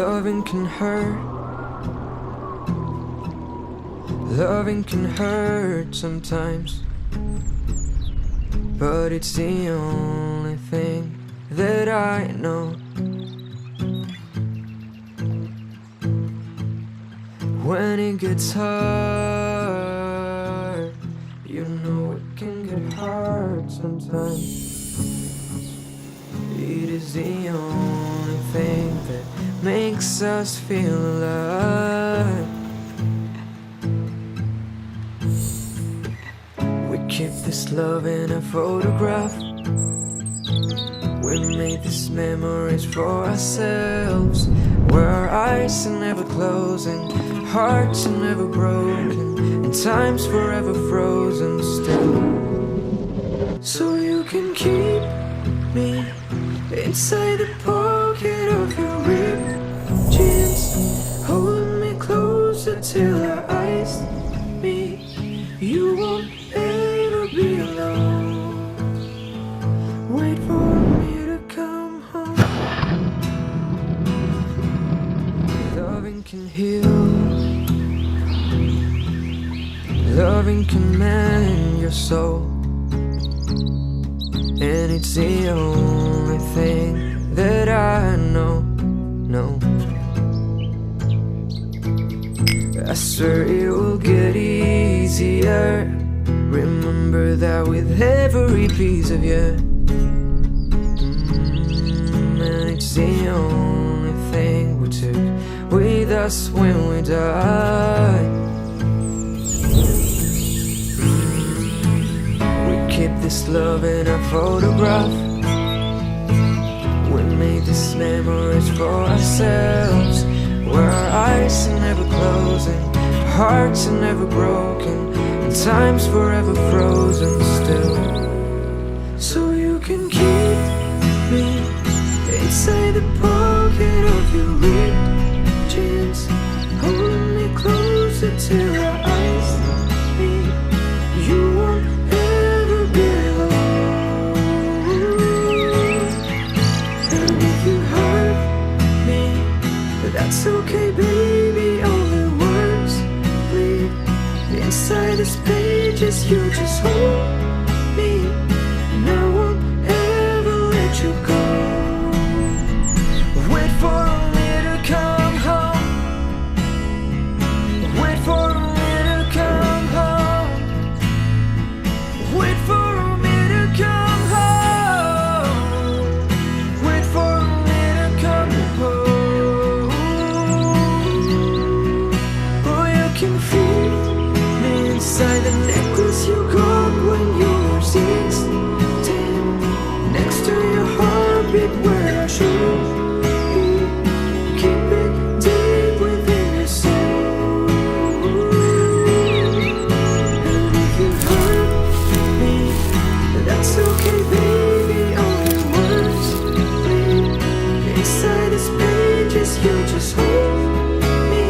Loving can hurt. Loving can hurt sometimes, but it's the only thing that I know. When it gets hard, you know it can get hard sometimes. It is the only thing that makes us feel alive. We keep this love in a photograph. We made these memories for ourselves, where our eyes are never closing, hearts are never broken, and time's forever frozen still. So you can keep me inside the pocket of your ripped jeans, holding me closer till our eyes meet. You won't ever be alone. Wait for me to come home. Loving can heal. Loving can mend your soul. And it's the only thing that I know. I swear it will get easier. Remember that with every piece of you. And it's the only thing we took with us when we die. We keep this love in a photograph. We made these memories for ourselves, where our eyes are never closing, hearts are never broken, and time's forever frozen still. So you can keep me inside the pocket of your ripped jeans, holding me closer till our eyes meet. You won't ever be alone. And if you hurt me, that's okay, baby. All the words bleed inside these pages. You just hold me, and I won't ever let you go. Wait for me to come home. Wait for me to come home. Wait for me to come home. Wait for me to come home. Oh, you can feel me inside the necklace you got when you were 16, next to your heartbeat where I should be. Keep it deep within your soul. And if you hurt me, that's okay, baby. All the words bleed inside these pages. You just hold me,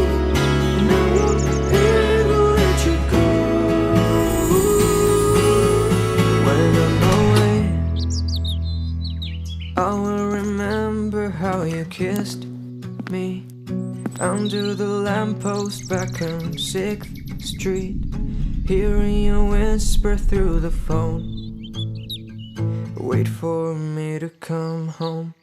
and I won't ever let you go. When I'm away, I will remember how you kissed me under the lamppost back on 6th Street, hearing you whisper through the phone. Wait for me to come home.